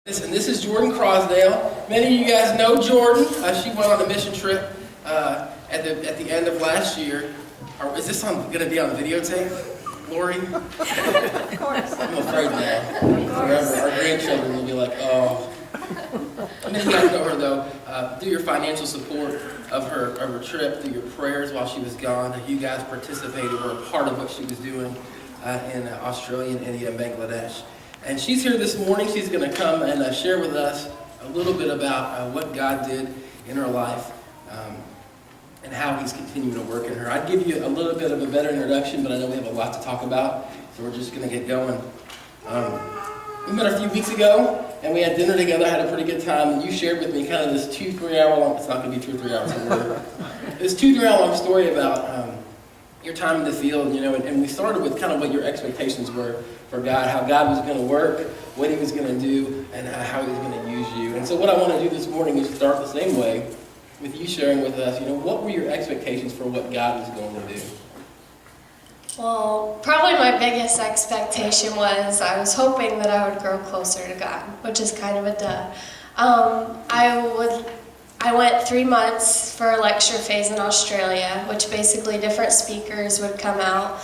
And this is Jordyn Crosdale. Many of you guys know Jordyn. She went on a mission trip at the end of last year. Is this going to be on videotape, Lori? Of course. I'm afraid now. Forever, our grandchildren will be like, oh. Many of you guys know her though. Through your financial support of her trip, through your prayers while she was gone, you guys participated, were a part of what she was doing in Australia, India, and Bangladesh. And she's here this morning. She's going to come and share with us a little bit about what God did in her life and how He's continuing to work in her. I'd give you a little bit of a better introduction, but I know we have a lot to talk about, so we're just going to get going. We met a few weeks ago, and we had dinner together. I had a pretty good time, and you shared with me kind of this 2-3 hour long, it's not going to be 2 or 3 hours, this 2-3 hour long story about your time in the field, and we started with kind of what your expectations were for God, how God was going to work, what He was going to do, and how He was going to use you. And so what I want to do this morning is start the same way with you sharing with us, what were your expectations for what God was going to do? Well, probably my biggest expectation was I was hoping that I would grow closer to God, which is kind of a duh. I went 3 months for a lecture phase in Australia, which basically different speakers would come out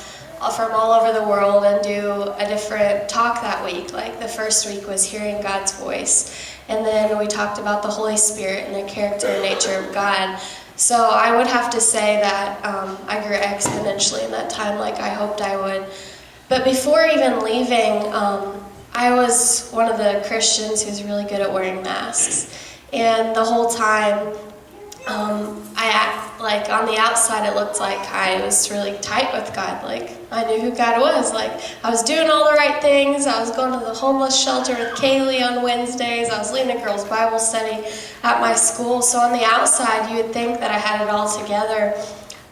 from all over the world and do a different talk that week. Like the first week was hearing God's voice, and then we talked about the Holy Spirit and the character and nature of God. So I would have to say that I grew exponentially in that time, like I hoped I would. But before even leaving, I was one of the Christians who's really good at wearing masks. And the whole time, like on the outside, it looked like I was really tight with God. Like I knew who God was. Like I was doing all the right things. I was going to the homeless shelter with Kaylee on Wednesdays. I was leading a girls' Bible study at my school. So on the outside, you would think that I had it all together.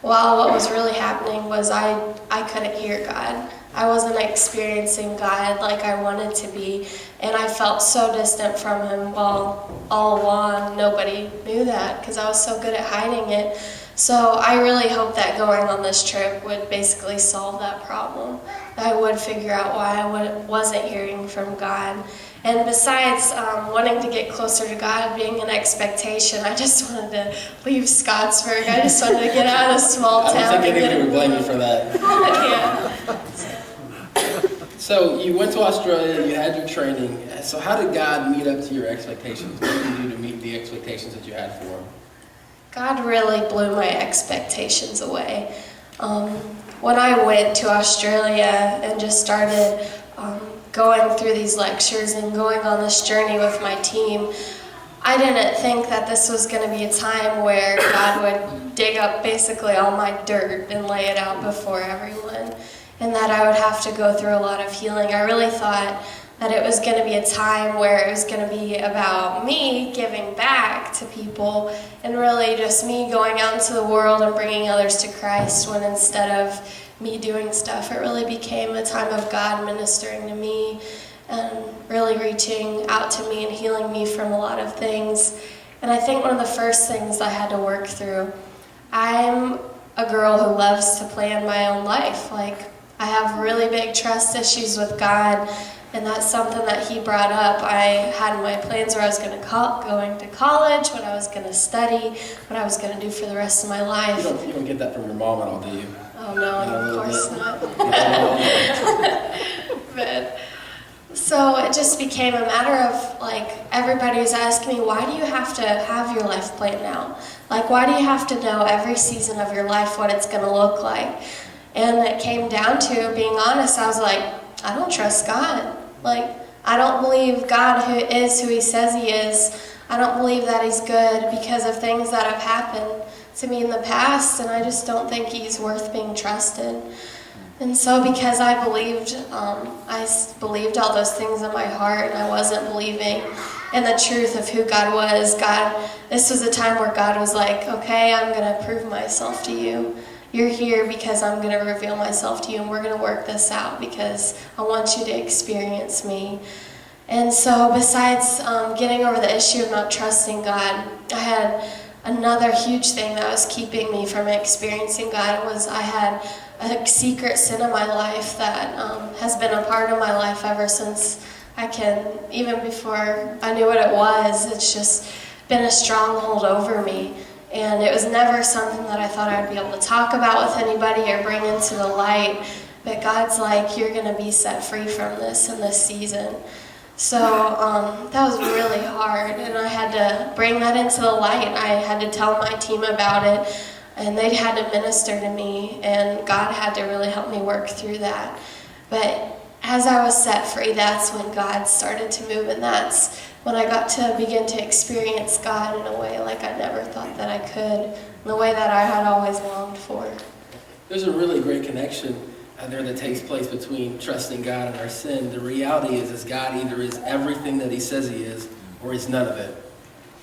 While what was really happening was I couldn't hear God. I wasn't experiencing God like I wanted to be, and I felt so distant from Him. Well, all along, nobody knew that because I was so good at hiding it. So I really hope that going on this trip would basically solve that problem. I would figure out why I wasn't hearing from God. And besides wanting to get closer to God, being an expectation, I just wanted to leave Scottsburg. I just wanted to get out of a small town. I don't think anyone would blame you for that. Yeah. So you went to Australia, you had your training. So how did God meet up to your expectations? What did you do to meet the expectations that you had for Him? God really blew my expectations away. When I went to Australia and just started going through these lectures and going on this journey with my team, I didn't think that this was going to be a time where God would dig up basically all my dirt and lay it out before everyone, and that I would have to go through a lot of healing. I really thought that it was going to be a time where it was going to be about me giving back to people and really just me going out into the world and bringing others to Christ, when instead of me doing stuff, it really became a time of God ministering to me and really reaching out to me and healing me from a lot of things. And I think one of the first things I had to work through, I'm a girl who loves to plan my own life. Like, I have really big trust issues with God, and that's something that He brought up. I had my plans where I was going to college, what I was going to study, what I was going to do for the rest of my life. You don't get that from your mom at all, do you? Oh no, of course not. But so it just became a matter of, like, everybody was asking me, why do you have to have your life planned out? Like, why do you have to know every season of your life what it's going to look like? And it came down to being honest. I was like, I don't trust God. Like, I don't believe God who is who He says He is. I don't believe that He's good because of things that have happened to me in the past, and I just don't think He's worth being trusted. And so because I believed all those things in my heart, and I wasn't believing in the truth of who God was. This was a time where God was like, okay, I'm going to prove myself to you. You're here because I'm going to reveal myself to you, and we're going to work this out because I want you to experience me. And so besides getting over the issue of not trusting God, I had another huge thing that was keeping me from experiencing God. Was I had a secret sin in my life that has been a part of my life ever since even before I knew what it was, it's just been a stronghold over me. And it was never something that I thought I'd be able to talk about with anybody or bring into the light. But God's like, you're going to be set free from this in this season. So that was really hard, and I had to bring that into the light. I had to tell my team about it, and they had to minister to me, and God had to really help me work through that. But as I was set free, that's when God started to move, and that's when I got to begin to experience God in a way like I never thought that I could, in the way that I had always longed for. There's a really great connection there that takes place between trusting God and our sin. The reality is God either is everything that he says he is, or he's none of it.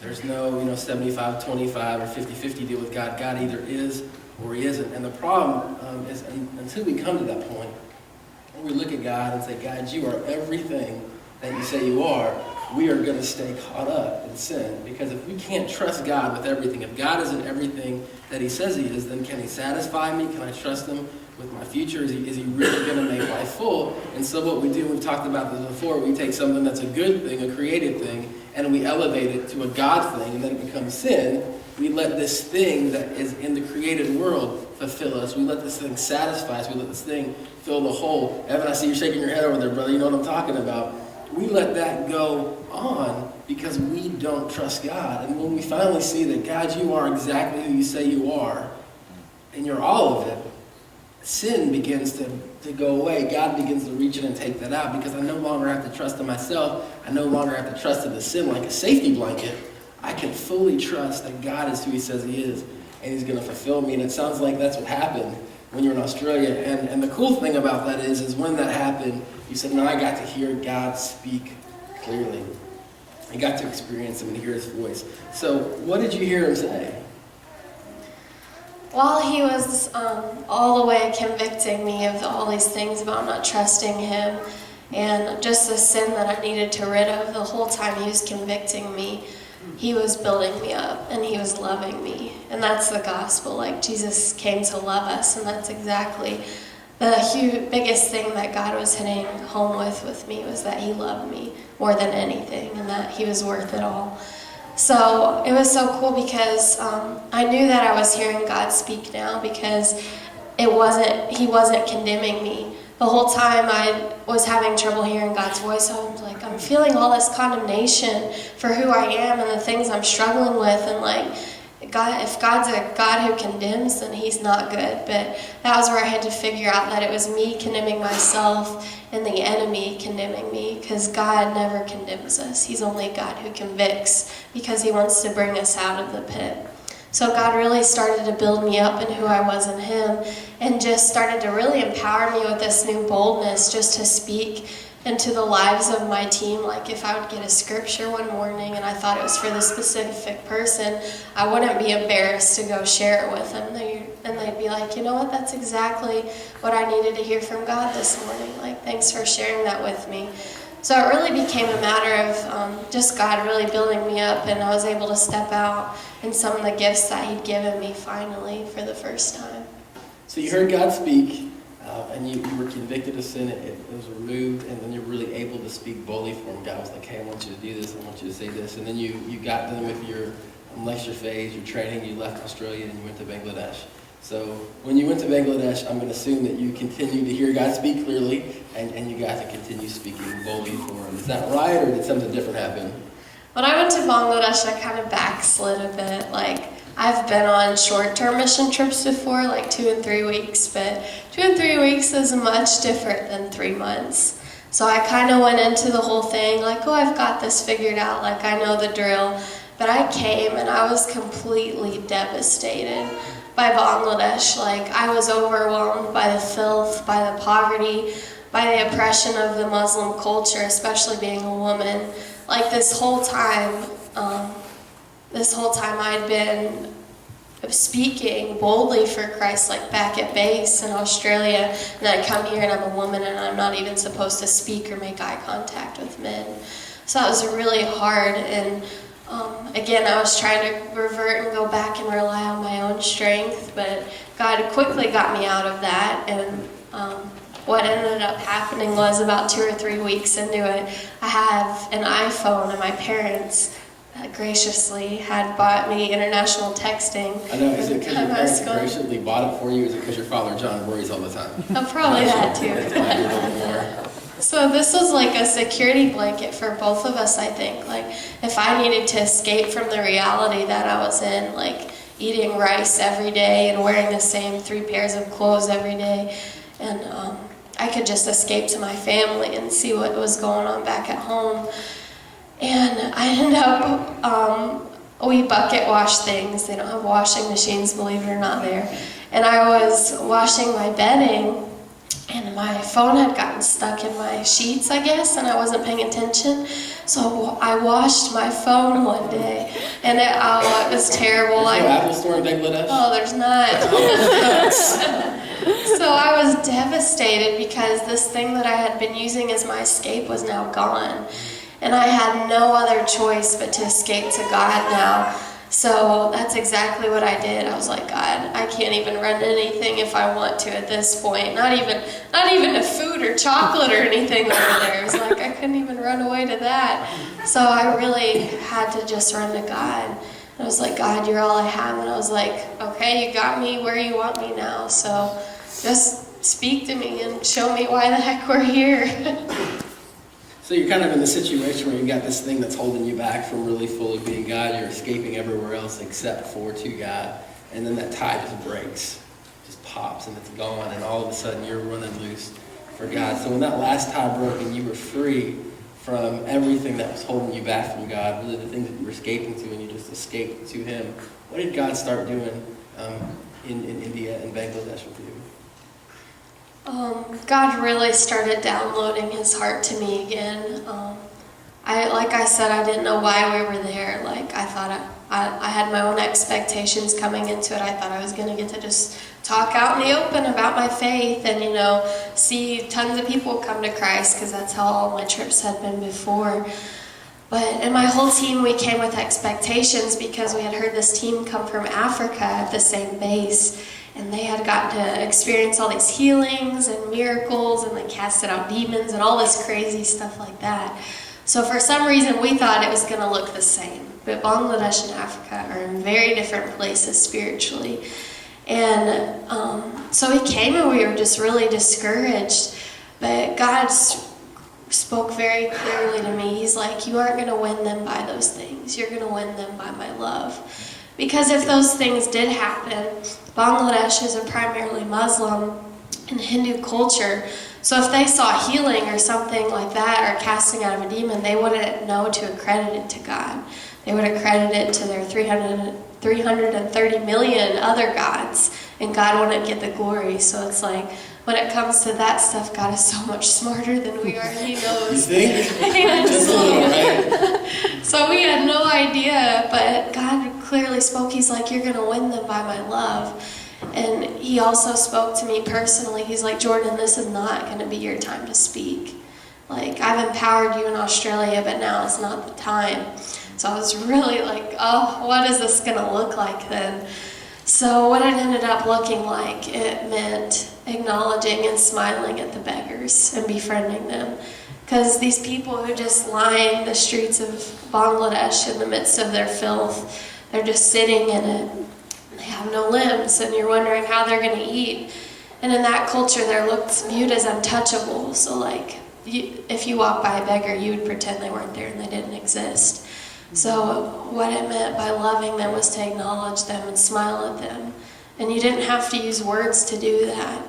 There's no 75-25 or 50-50 deal with God. God either is or he isn't. And the problem is until we come to that point, when we look at God and say, God, you are everything that you say you are, we are going to stay caught up in sin. Because if we can't trust God with everything, if God isn't everything that he says he is, then can he satisfy me? Can I trust him with my future? Is he really going to make life full? And so what we do, we've talked about this before, we take something that's a good thing, a created thing, and we elevate it to a God thing, and then it becomes sin. We let this thing that is in the created world fulfill us. We let this thing satisfy us. We let this thing fill the hole. Evan, I see you shaking your head over there, brother. You know what I'm talking about. We let that go on because we don't trust God. And when we finally see that, God, you are exactly who you say you are, and you're all of it, sin begins to go away. God begins to reach in and take that out, because I no longer have to trust in myself. I no longer have to trust in the sin like a safety blanket. I can fully trust that God is who he says he is, and he's going to fulfill me. And it sounds like that's what happened when you were in Australia. And the cool thing about that is when that happened, you said, no, I got to hear God speak clearly. I got to experience him and hear his voice. So what did you hear him say? While he was all the way convicting me of all these things about not trusting him and just the sin that I needed to rid of, the whole time he was convicting me, he was building me up and he was loving me. And that's the gospel. Like, Jesus came to love us, and that's exactly the biggest thing that God was hitting home with me, was that he loved me more than anything, and that he was worth it all. So it was so cool, because I knew that I was hearing God speak now, because he wasn't condemning me. The whole time I was having trouble hearing God's voice. I was like, I'm feeling all this condemnation for who I am and the things I'm struggling with, and like, God, if God's a God who condemns, then he's not good. But that was where I had to figure out that it was me condemning myself and the enemy condemning me, because God never condemns us. He's only God who convicts, because he wants to bring us out of the pit. So God really started to build me up in who I was in him, and just started to really empower me with this new boldness just to speak into the lives of my team. Like, if I would get a scripture one morning and I thought it was for this specific person, I wouldn't be embarrassed to go share it with them. And they'd be like, you know what, that's exactly what I needed to hear from God this morning. Like, thanks for sharing that with me. So it really became a matter of just God really building me up, and I was able to step out in some of the gifts that he'd given me finally for the first time. So you heard God speak, and you were convicted of sin. It was removed, and then you're really able to speak boldly for him. God was like, hey, I want you to do this. I want you to say this. And then you got done with your lecture phase, your training. You left Australia, and you went to Bangladesh. So when you went to Bangladesh, I'm going to assume that you continued to hear God speak clearly, and you got to continue speaking boldly for him. Is that right, or did something different happen? When I went to Bangladesh, I kind of backslid a bit. Like, I've been on short-term mission trips before, like 2 and 3 weeks, but 2 and 3 weeks is much different than 3 months. So I kind of went into the whole thing like, oh, I've got this figured out, like I know the drill. But I came and I was completely devastated by Bangladesh. Like, I was overwhelmed by the filth, by the poverty, by the oppression of the Muslim culture, especially being a woman. Like, this whole time I'd been speaking boldly for Christ, like back at base in Australia, and I come here and I'm a woman and I'm not even supposed to speak or make eye contact with men. So that was really hard, and again, I was trying to revert and go back and rely on my own strength, but God quickly got me out of that, and what ended up happening was about 2 or 3 weeks into it, I have an iPhone, and my parents graciously had bought me international texting. I know, is it because your parents going. graciously bought it for you, or is it because your father John worries all the time? Oh, probably that too. That's might be a little more. So this was like a security blanket for both of us, I think. Like, if I needed to escape from the reality that I was in, like eating rice every day and wearing the same 3 pairs of clothes every day, and I could just escape to my family and see what was going on back at home. And I ended up, we bucket wash things. They don't have washing machines, believe it or not, there. And I was washing my bedding, and my phone had gotten stuck in my sheets, I guess, and I wasn't paying attention. So I washed my phone one day, and it was terrible. There's no Apple Store in Bangladesh? Oh, there's not. So I was devastated because this thing that I had been using as my escape was now gone. And I had no other choice but to escape to God now. So that's exactly what I did. I was like, God, I can't even run anything if I want to at this point. Not even to food or chocolate or anything over there. It was like I couldn't even run away to that. So I really had to just run to God. And I was like, God, you're all I have. And I was like, okay, you got me where you want me now. So just speak to me and show me why the heck we're here. So you're kind of in the situation where you got this thing that's holding you back from really fully being God. You're escaping everywhere else except for to God. And then that tie just breaks, just pops, and it's gone. And all of a sudden you're running loose for God. So when that last tie broke and you were free from everything that was holding you back from God, really the things that you were escaping to, and you just escaped to Him, what did God start doing in India and Bangladesh with you? God really started downloading His heart to me again. Like I said, I didn't know why we were there. Like, I thought I had my own expectations coming into it. I thought I was going to get to just talk out in the open about my faith and, see tons of people come to Christ, because that's how all my trips had been before. And my whole team, we came with expectations because we had heard this team come from Africa at the same base. And they had gotten to experience all these healings and miracles, and they casted out demons and all this crazy stuff like that. So for some reason, we thought it was going to look the same. But Bangladesh and Africa are in very different places spiritually. And so we came and we were just really discouraged. But God spoke very clearly to me. He's like, you aren't going to win them by those things. You're going to win them by my love. Because if those things did happen, Bangladesh is a primarily Muslim and Hindu culture. So if they saw healing or something like that, or casting out of a demon, they wouldn't know to accredit it to God. They would accredit it to their 330 million other gods, and God wouldn't get the glory. So it's like, when it comes to that stuff, God is so much smarter than we are, and He knows. You think? I think Just a little, right? So we had no idea, but God clearly spoke. He's like, you're going to win them by my love. And He also spoke to me personally. He's like, Jordyn, this is not going to be your time to speak. Like, I've empowered you in Australia, but now is not the time. So I was really like, oh, what is this going to look like then? So what it ended up looking like, it meant acknowledging and smiling at the beggars and befriending them. Because these people who just line the streets of Bangladesh in the midst of their filth, they're just sitting in it. They have no limbs, and you're wondering how they're going to eat. And in that culture, they're viewed as untouchable. So like, if you walk by a beggar, you would pretend they weren't there and they didn't exist. So what it meant by loving them was to acknowledge them and smile at them. And you didn't have to use words to do that.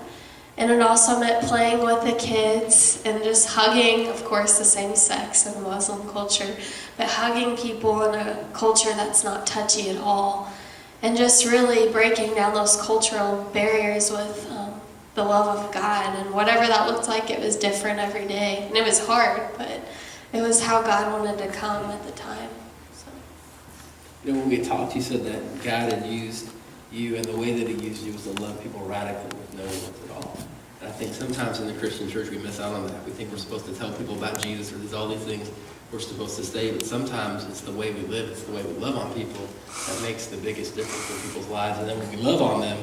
And it also meant playing with the kids and just hugging, of course, the same sex in the Muslim culture, but hugging people in a culture that's not touchy at all. And just really breaking down those cultural barriers with the love of God. And whatever that looked like, it was different every day. And it was hard, but it was how God wanted to come at the time. When we talked, you said that God had used you, and the way that He used you was to love people radically with no words at all. And I think sometimes in the Christian church we miss out on that. We think we're supposed to tell people about Jesus, or there's all these things we're supposed to say, but sometimes it's the way we live, it's the way we love on people that makes the biggest difference in people's lives. And then when we love on them,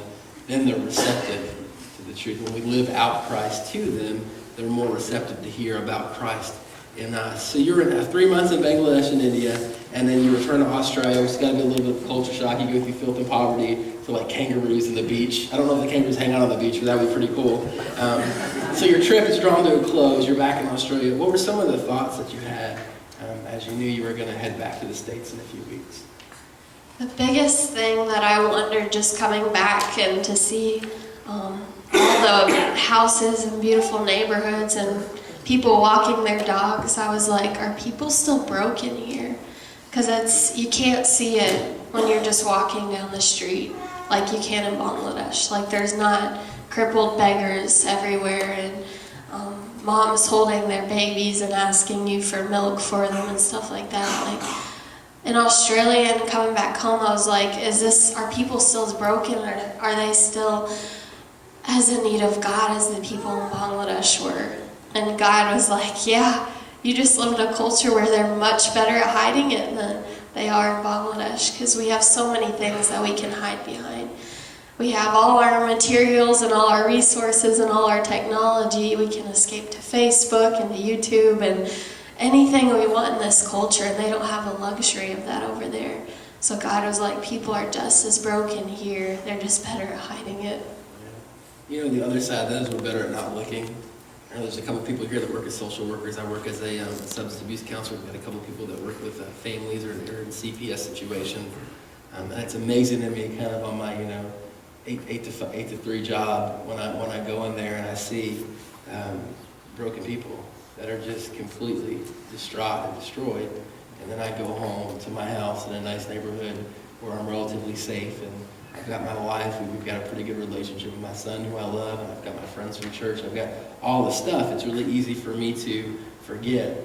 then they're receptive to the truth. When we live out Christ to them, they're more receptive to hear about Christ in us. So you were in 3 months in Bangladesh and India, and then you return to Australia, which has got to be a little bit of culture shock. You go through filth and poverty to like kangaroos in the beach. I don't know if the kangaroos hang out on the beach, but that would be pretty cool. So your trip is drawn to a close. You're back in Australia. What were some of the thoughts that you had as you knew you were going to head back to the States in a few weeks? The biggest thing that I wondered just coming back and to see all the houses and beautiful neighborhoods and people walking their dogs, I was like, are people still broken here? Because you can't see it when you're just walking down the street like you can in Bangladesh. Like there's not crippled beggars everywhere and moms holding their babies and asking you for milk for them and stuff like that. Like in Australia and coming back home, I was like, are people still as broken, or are they still as in need of God as the people in Bangladesh were? And God was like, yeah, you just live in a culture where they're much better at hiding it than they are in Bangladesh, because we have so many things that we can hide behind. We have all our materials and all our resources and all our technology. We can escape to Facebook and to YouTube and anything we want in this culture, and they don't have the luxury of that over there. So God was like, people are just as broken here. They're just better at hiding it. You know, the other side of that is we're better at not looking. There's a couple people here that work as social workers. I work as a substance abuse counselor. We've got a couple people that work with families or they're in CPS situations. And it's amazing to me, kind of on my 8 to 3 job, when I go in there and I see broken people that are just completely distraught and destroyed. And then I go home to my house in a nice neighborhood where I'm relatively safe, and I've got my wife, we've got a pretty good relationship with my son who I love, and I've got my friends from church, I've got all the stuff. It's really easy for me to forget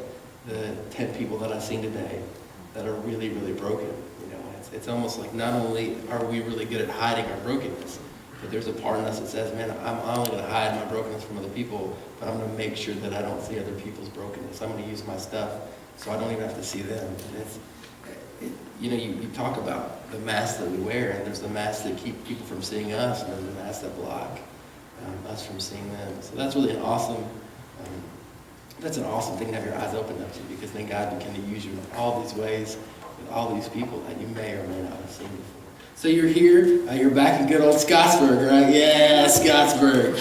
the 10 people that I've seen today that are really, really broken. It's almost like not only are we really good at hiding our brokenness, but there's a part in us that says, man, I'm only going to hide my brokenness from other people, but I'm going to make sure that I don't see other people's brokenness. I'm going to use my stuff so I don't even have to see them. And you talk about the masks that we wear, and there's the masks that keep people from seeing us, and there's the masks that block us from seeing them. So that's really an awesome thing to have your eyes opened up to, because then God can kind of use you in all these ways with all these people that you may or may not have seen before. So you're here, you're back in good old Scottsburg, right? Yeah, Scottsburg.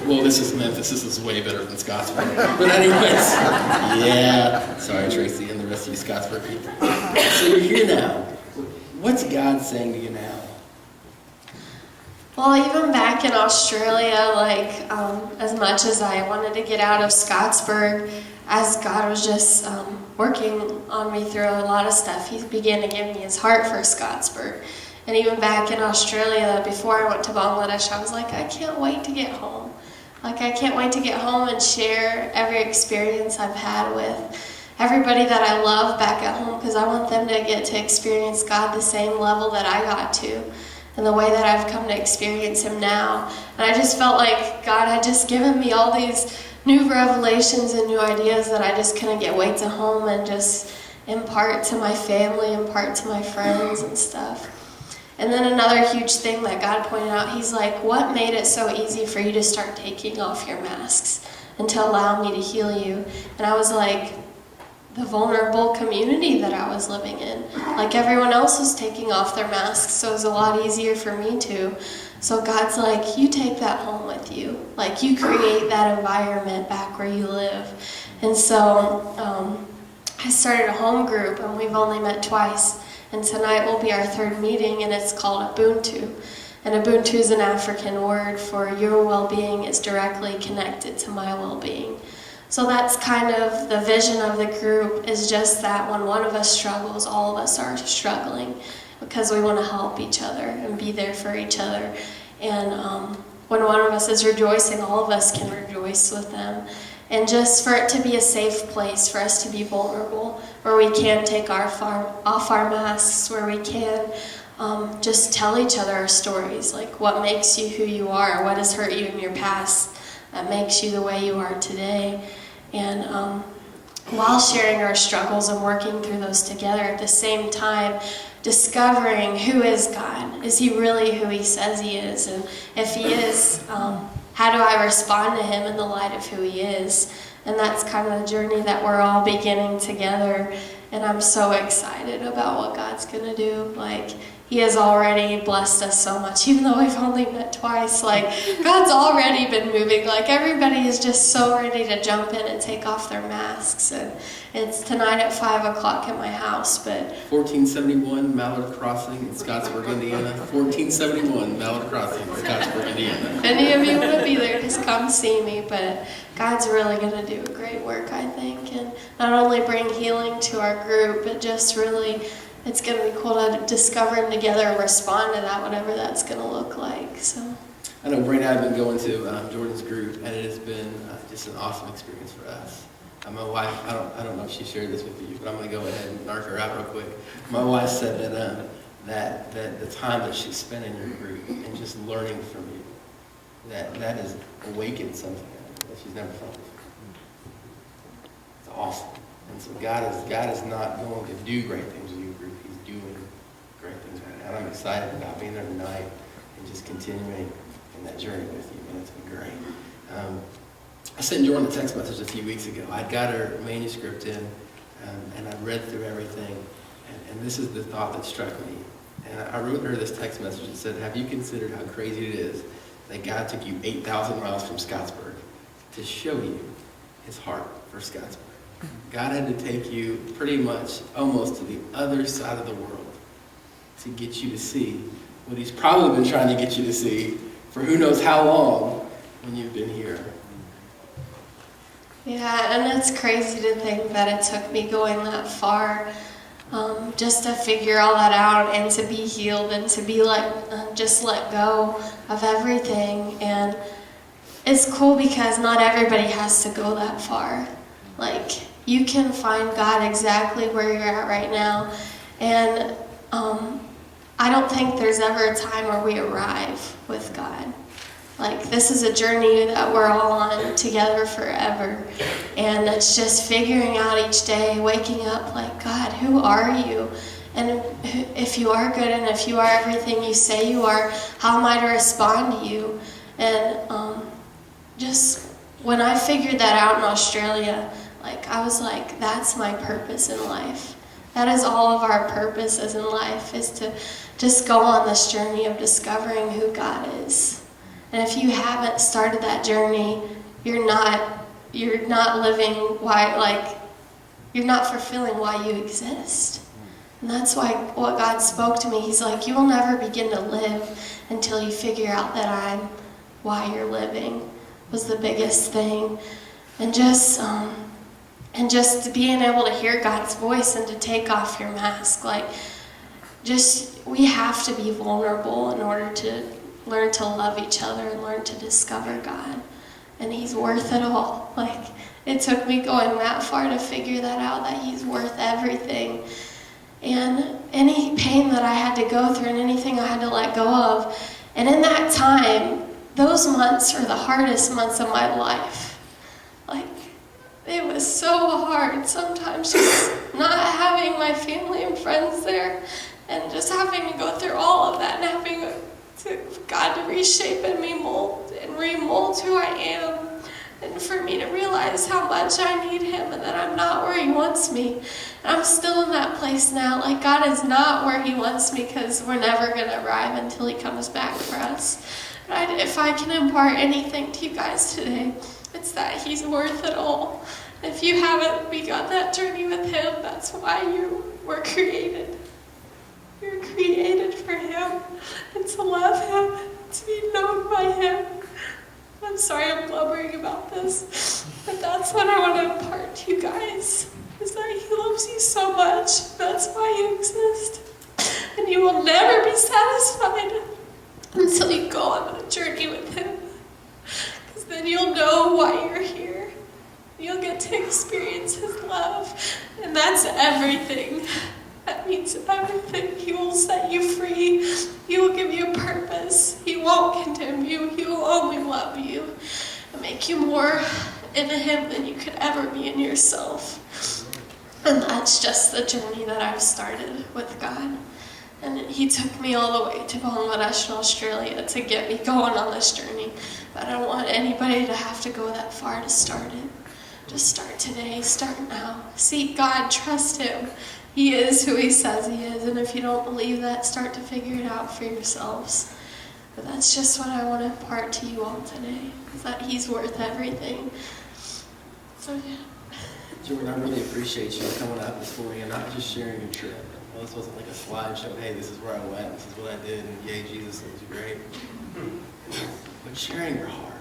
Well, this is Memphis. This is way better than Scottsburg. But anyways, yeah. Sorry, Tracy, and the rest of you Scottsburg people. So you're here now. What's God saying to you now? Well, even back in Australia, as much as I wanted to get out of Scottsburg, as God was just working on me through a lot of stuff, He began to give me His heart for Scottsburg. And even back in Australia, before I went to Bangladesh, I was like, I can't wait to get home. I can't wait to get home and share every experience I've had with everybody that I love back at home, because I want them to get to experience God the same level that I got to, and the way that I've come to experience Him now. And I just felt like God had just given me all these new revelations and new ideas that I just couldn't wait to home and just impart to my family, impart to my friends and stuff. And then another huge thing that God pointed out, He's like, what made it so easy for you to start taking off your masks and to allow me to heal you? And I was like, the vulnerable community that I was living in. Like everyone else was taking off their masks, so it was a lot easier for me to. So God's like, you take that home with you. Like you create that environment back where you live. And so I started a home group, and we've only met twice. And tonight will be our 3rd meeting, and it's called Ubuntu. And Ubuntu is an African word for your well-being is directly connected to my well-being. So that's kind of the vision of the group, is just that when one of us struggles, all of us are struggling, because we want to help each other and be there for each other. And when one of us is rejoicing, all of us can rejoice with them. And just for it to be a safe place for us to be vulnerable, where we can take off our masks, where we can just tell each other our stories, like what makes you who you are, what has hurt you in your past that makes you the way you are today. And while sharing our struggles and working through those together, at the same time discovering who is God. Is he really who he says he is? And if he is, how do I respond to him in the light of who he is? And that's kind of the journey that we're all beginning together. And I'm so excited about what God's going to do. Like, he has already blessed us so much, even though we've only met twice. Like, God's already been moving. Like, everybody is just so ready to jump in and take off their masks. And it's tonight at 5 o'clock at my house. But 1471 Mallard Crossing in Scottsburg, Indiana. 1471 Mallard Crossing in Scottsburg, Indiana. if any of you want to be there, just come see me. But God's really going to do a great work, I think. And not only bring healing to our group, but just really, it's going to be cool to discover them together and respond to that, whatever that's going to look like. So I know Brady and I have been going to Jordyn's group, and it has been just an awesome experience for us. My wife, I don't know if she shared this with you, but I'm going to go ahead and narc her out real quick. My wife said that the time that she spent in your group and just learning from you, that has awakened something that she's never felt before. It's awesome. And so God is not going to do great things with your group. He's doing great things right now. And I'm excited about being there tonight and just continuing in that journey with you. Man, it's been great. I sent Jordyn a text message a few weeks ago. I'd got her manuscript in, and I read through everything. And this is the thought that struck me. And I wrote her this text message that said, have you considered how crazy it is that God took you 8,000 miles from Scottsburg to show you his heart for Scottsburg? God had to take you pretty much almost to the other side of the world to get you to see what he's probably been trying to get you to see for who knows how long when you've been here. yeah, and it's crazy to think that it took me going that far just to figure all that out and to be healed and to be just let go of everything. And it's cool because not everybody has to go that far. Like, you can find God exactly where you're at right now. And I don't think there's ever a time where we arrive with God. Like, this is a journey that we're all on together forever. And it's just figuring out each day, waking up like, God, who are you? And if you are good and if you are everything you say you are, how am I to respond to you? And just when I figured that out in Australia, like, I was like, that's my purpose in life. That is all of our purposes in life, is to just go on this journey of discovering who God is. And if you haven't started that journey, you're not living why, like, you're not fulfilling why you exist. And that's why what God spoke to me, he's like, you will never begin to live until you figure out that I'm why you're living, was the biggest thing. And just being able to hear God's voice and to take off your mask. Like, we have to be vulnerable in order to learn to love each other and learn to discover God. And he's worth it all. Like, it took me going that far to figure that out, that he's worth everything. And any pain that I had to go through and anything I had to let go of. And in that time, those months are the hardest months of my life. Like, it was so hard sometimes just not having my family and friends there and just having to go through all of that and having God to reshape and me mold and remold who I am, and for me to realize how much I need him and that I'm not where he wants me. And I'm still in that place now. Like, God is not where he wants me because we're never going to arrive until he comes back for us. But if I can impart anything to you guys today, it's that he's worth it all. If you haven't begun that journey with him, that's why you were created. You're created for him and to love him, to be known by him. I'm sorry I'm blubbering about this, but that's what I want to impart to you guys, is that he loves you so much. That's why you exist. And you will never be satisfied until you go on a journey with him. Because then you'll know why you're here. You'll get to experience his love. And that's everything. That means everything. He will set you free. He will give you a purpose. He won't condemn you. He will only love you and make you more in Him than you could ever be in yourself. And that's just the journey that I've started with God. And He took me all the way to Bangladesh and Australia to get me going on this journey. But I don't want anybody to have to go that far to start it. Just start today, start now. Seek God, trust Him. He is who He says He is. And if you don't believe that, start to figure it out for yourselves. But that's just what I want to impart to you all today, is that He's worth everything. So yeah. Jordyn, I really appreciate you coming out this morning and not just sharing your trip. Well, this wasn't like a slideshow, hey, this is where I went, this is what I did, and yay, Jesus, it was great. But sharing your heart,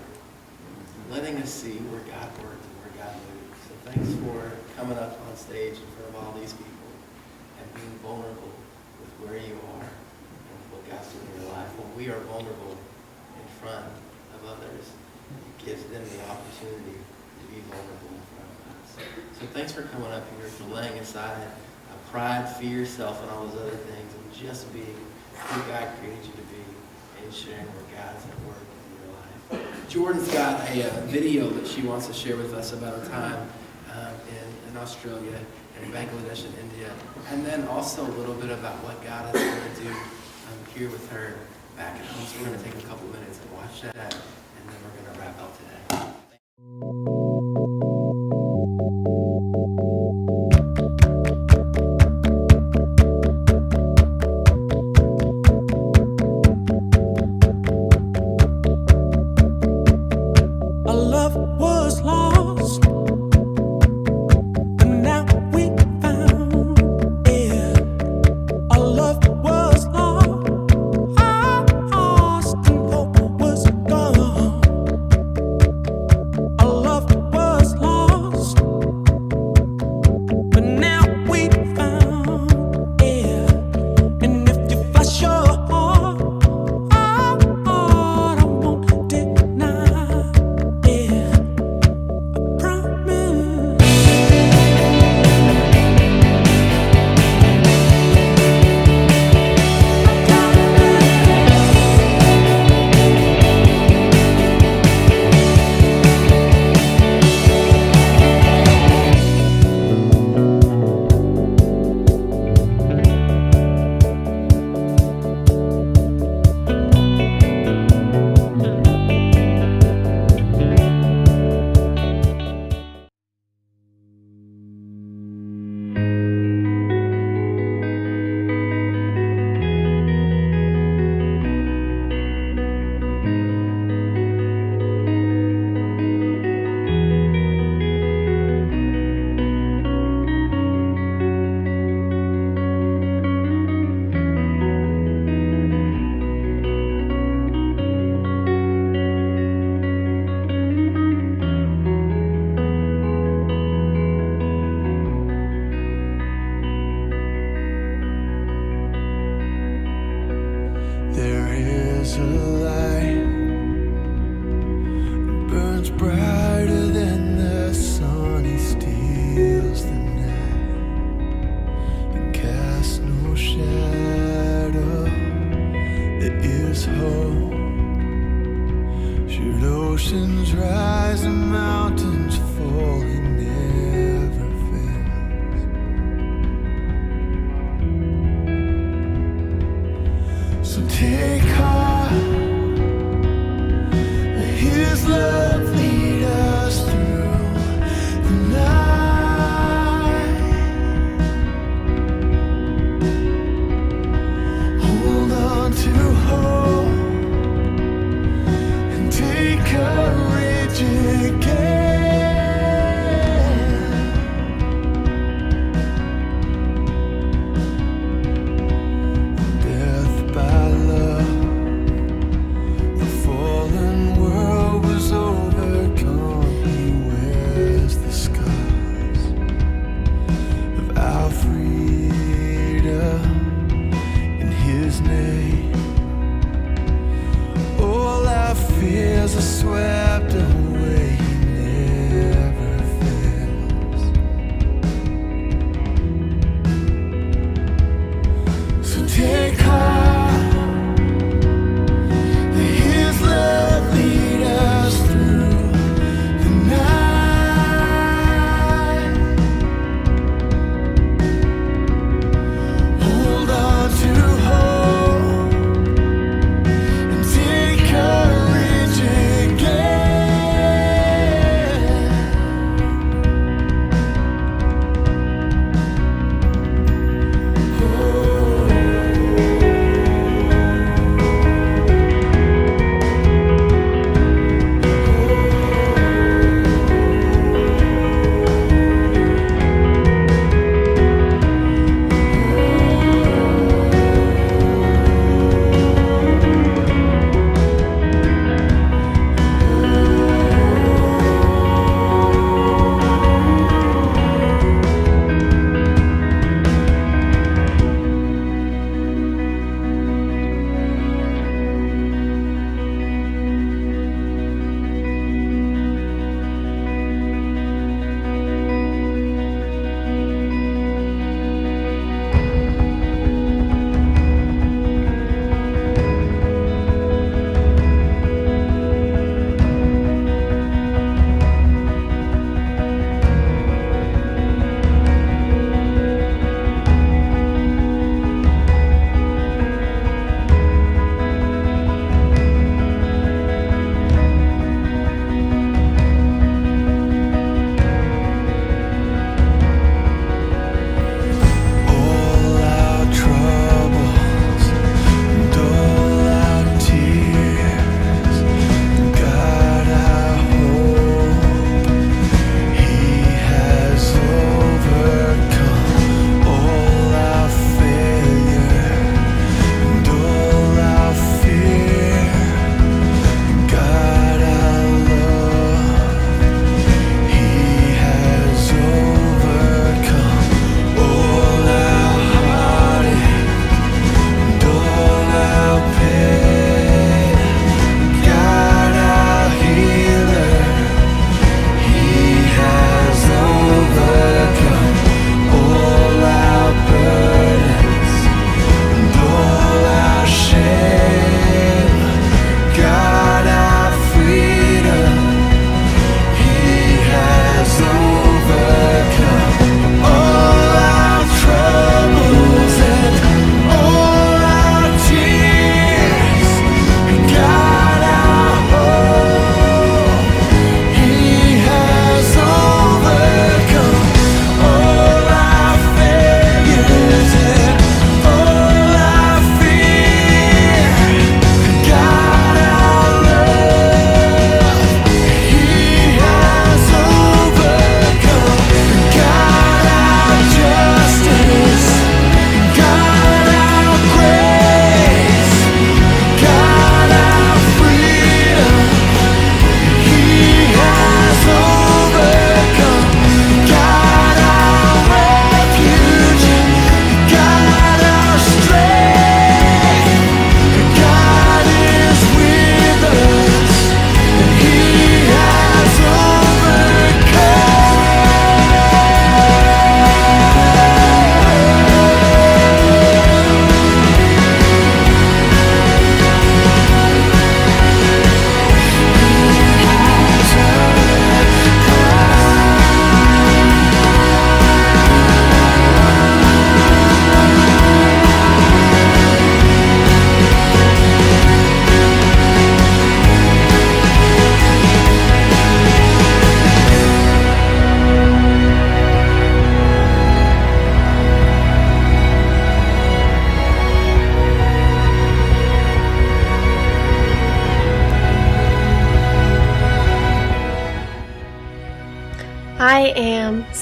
letting us see where God worked and where God moved. So thanks for coming up on stage in front of all these people and being vulnerable with where you are and what God's doing in your life. When we are vulnerable in front of others, it gives them the opportunity to be vulnerable in front of us. So thanks for coming up here, for laying aside pride, fear, self, and all those other things, and just being who God created you to be and sharing where God's at work in your life. Jordyn's got a video that she wants to share with us about her time in Australia and Bangladesh and India, and then also a little bit about what God is going to do here with her back at home. So we're going to take a couple minutes and watch that, and then we're going to wrap up today. Oceans rise and mountains fall, He never fails. So take heart, let His love lead us through the night. Hold on to hope and take courage again. Death by love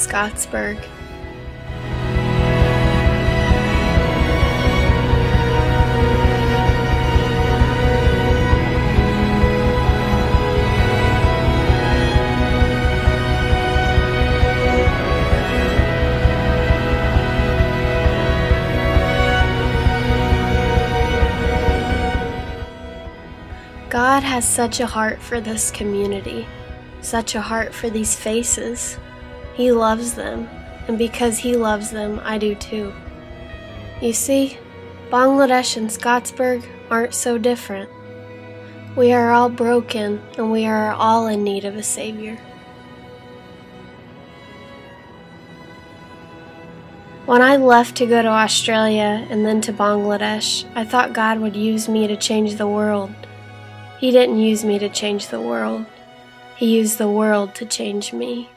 Scottsburg. God has such a heart for this community, such a heart for these faces. He loves them, and because He loves them, I do too. You see, Bangladesh and Scottsburg aren't so different. We are all broken, and we are all in need of a Savior. When I left to go to Australia and then to Bangladesh, I thought God would use me to change the world. He didn't use me to change the world. He used the world to change me.